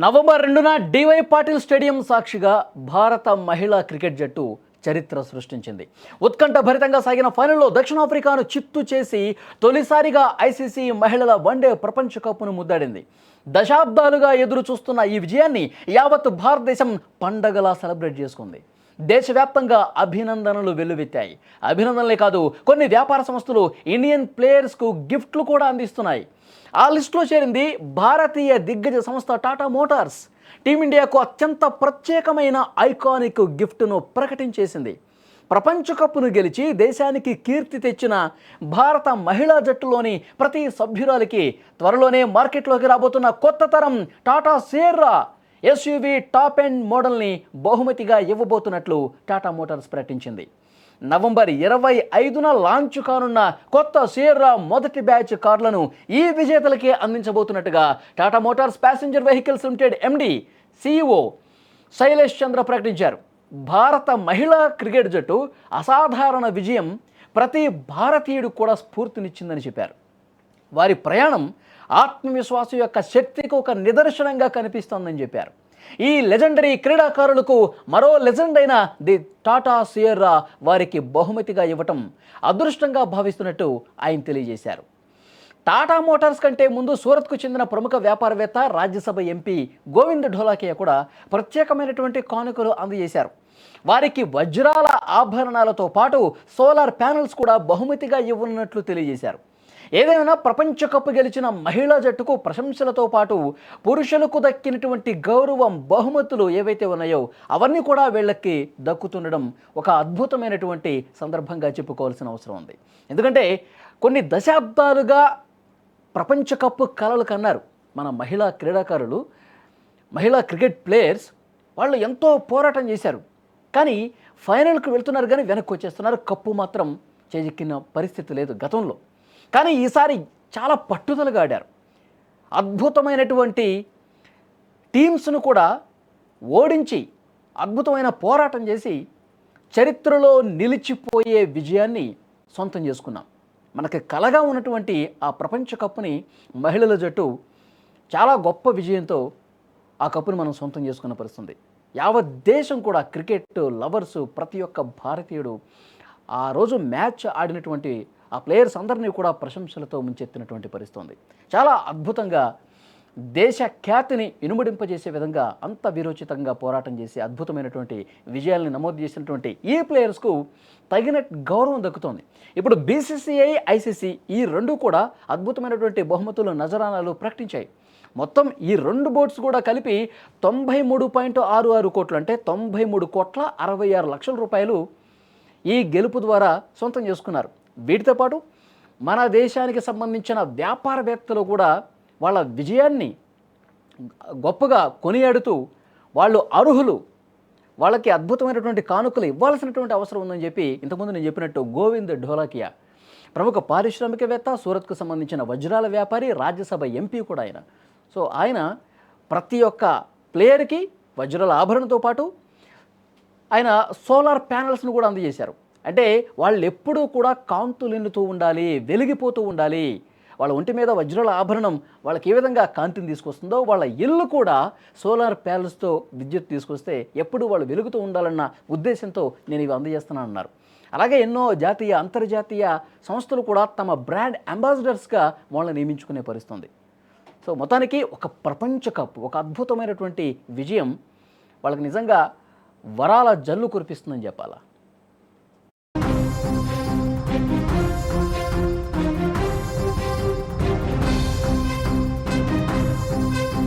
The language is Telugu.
నవంబర్ 2న డివై పాటిల్ స్టేడియం సాక్షిగా భారత మహిళా క్రికెట్ జట్టు చరిత్ర సృష్టించింది. ఉత్కంఠభరితంగా సాగిన ఫైనల్లో దక్షిణాఫ్రికాను చిత్తు చేసి తొలిసారిగా ఐసీసీ మహిళల వన్డే ప్రపంచ కప్ను ముద్దాడింది. దశాబ్దాలుగా ఎదురు చూస్తున్న ఈ విజయాన్ని యావత్ భారతదేశం పండగలా సెలబ్రేట్ చేసుకుంది. దేశవ్యాప్తంగా అభినందనలు వెల్లువెత్తాయి. అభినందనలే కాదు, కొన్ని వ్యాపార సంస్థలు ఇండియన్ ప్లేయర్స్కు గిఫ్ట్లు కూడా అందిస్తున్నాయి. ఆ లిస్టులో చేరింది భారతీయ దిగ్గజ సంస్థ టాటా మోటార్స్. టీమిండియాకు అత్యంత ప్రత్యేకమైన ఐకానిక్ గిఫ్ట్ను ప్రకటించేసింది. ప్రపంచ కప్ను గెలిచి దేశానికి కీర్తి తెచ్చిన భారత మహిళా జట్టులోని ప్రతి సభ్యురాలికి త్వరలోనే మార్కెట్లోకి రాబోతున్న కొత్త తరం Tata Sierra SUV top end మోడల్ని బహుమతిగా ఇవ్వబోతున్నట్లు టాటా మోటార్స్ ప్రకటించింది. నవంబర్ 25న లాంచ్ కానున్న కొత్త సియెర్రా మొదటి బ్యాచ్ కార్లను ఈ విజేతలకే అందించబోతున్నట్టుగా Tata Motors passenger vehicles limited MD CEO Shailesh Chandra ప్రకటించారు. భారత మహిళా క్రికెట్ జట్టు అసాధారణ విజయం ప్రతి భారతీయుడు కూడా స్ఫూర్తినిచ్చిందని చెప్పారు. వారి ప్రయాణం ఆత్మవిశ్వాసం యొక్క శక్తికి ఒక నిదర్శనంగా కనిపిస్తోందని చెప్పారు. ఈ లెజెండరీ క్రీడాకారులకు మరో లెజెండ్ అయిన ది టాటా సియెర్రా వారికి బహుమతిగా ఇవ్వటం అదృష్టంగా భావిస్తున్నట్టు ఆయన తెలియజేశారు. టాటా మోటార్స్ కంటే ముందు సూరత్కు చెందిన ప్రముఖ వ్యాపారవేత్త, రాజ్యసభ ఎంపీ గోవింద్ ఢోలాకియా కూడా ప్రత్యేకమైనటువంటి కానుకలు అందజేశారు. వారికి వజ్రాల ఆభరణాలతో పాటు సోలార్ ప్యానెల్స్ కూడా బహుమతిగా ఇవ్వనున్నట్లు తెలియజేశారు. ఏదైనా ప్రపంచ కప్ గెలిచిన మహిళా జట్టుకు ప్రశంసలతో పాటు పురుషులకు దక్కినటువంటి గౌరవం, బహుమతులు ఏవైతే ఉన్నాయో అవన్నీ కూడా వీళ్ళకి దక్కుతుండడం ఒక అద్భుతమైనటువంటి సందర్భంగా చెప్పుకోవాల్సిన అవసరం ఉంది. ఎందుకంటే కొన్ని దశాబ్దాలుగా ప్రపంచ కప్ కలలు కన్నారు మన మహిళా క్రీడాకారులు, మహిళా క్రికెట్ ప్లేయర్స్. వాళ్ళు ఎంతో పోరాటం చేశారు, కానీ ఫైనల్కి వెళ్తున్నారు, కానీ వెనక్కి వచ్చేస్తున్నారు. కప్పు మాత్రం చేజిక్కిన పరిస్థితి లేదు గతంలో. కానీ ఈసారి చాలా పట్టుదలగా ఆడారు. అద్భుతమైనటువంటి టీమ్స్ను కూడా ఓడించి అద్భుతమైన పోరాటం చేసి చరిత్రలో నిలిచిపోయే విజయాన్ని సొంతం చేసుకున్నాం. మనకి కలగా ఉన్నటువంటి ఆ ప్రపంచ కప్పుని మహిళల జట్టు చాలా గొప్ప విజయంతో ఆ కప్పుని మనం సొంతం చేసుకున్న పరిస్థితుంది. యావత్ దేశం కూడా, క్రికెట్ లవర్సు, ప్రతి ఒక్క భారతీయుడు ఆ రోజు మ్యాచ్ ఆడినటువంటి ఆ ప్లేయర్స్ అందరినీ కూడా ప్రశంసలతో ముంచెత్తినటువంటి పరిస్థితుంది. చాలా అద్భుతంగా దేశ ఖ్యాతిని ఇనుమడింపజేసే విధంగా అంత వీరోచితంగా పోరాటం చేసి అద్భుతమైనటువంటి విజయాలను నమోదు చేసినటువంటి ఈ ప్లేయర్స్కు తగిన గౌరవం దక్కుతోంది. ఇప్పుడు బీసీసీఐ, ఐసీసీ ఈ రెండు కూడా అద్భుతమైనటువంటి బహుమతులు, నజరానాలు ప్రకటించాయి. మొత్తం ఈ రెండు బోర్డ్స్ కూడా కలిపి 93.66 కోట్లు, అంటే 93,66,00,000 రూపాయలు ఈ గెలుపు ద్వారా సొంతం చేసుకున్నారు. వీటితో పాటు మన దేశానికి సంబంధించిన వ్యాపారవేత్తలు కూడా వాళ్ళ విజయాన్ని గొప్పగా కొనియాడుతూ వాళ్ళు అర్హులు, వాళ్ళకి అద్భుతమైనటువంటి కానుకలు ఇవ్వాల్సినటువంటి అవసరం ఉందని చెప్పి ఇంతకుముందు నేను చెప్పినట్టు గోవింద్ ఢోలాకియా ప్రముఖ పారిశ్రామికవేత్త, సూరత్కు సంబంధించిన వజ్రాల వ్యాపారి, రాజ్యసభ ఎంపీ కూడా ఆయన. సో ఆయన ప్రతి ఒక్క ప్లేయర్కి వజ్రాల ఆభరణంతో పాటు ఆయన సోలార్ ప్యానెల్స్ను కూడా అందజేశారు. అంటే వాళ్ళు ఎప్పుడూ కూడా కాంతులెన్నుతూ ఉండాలి, వెలిగిపోతూ ఉండాలి. వాళ్ళ ఒంటి మీద వజ్రాల ఆభరణం వాళ్ళకి ఏ విధంగా కాంతిని తీసుకొస్తుందో, వాళ్ళ ఇల్లు కూడా సోలార్ ప్యానెల్స్తో విద్యుత్ తీసుకొస్తే ఎప్పుడు వాళ్ళు వెలుగుతూ ఉండాలన్న ఉద్దేశంతో నేను ఇవి అందజేస్తున్నాను అన్నారు. అలాగే ఎన్నో జాతీయ, అంతర్జాతీయ సంస్థలు కూడా తమ బ్రాండ్ అంబాసిడర్స్గా వాళ్ళని నియమించుకునే పరిస్థితుంది. సో మొత్తానికి ఒక ప్రపంచ కప్, ఒక అద్భుతమైనటువంటి విజయం వాళ్ళకి నిజంగా వరాల జల్లు కురిపిస్తుందని చెప్పాలా.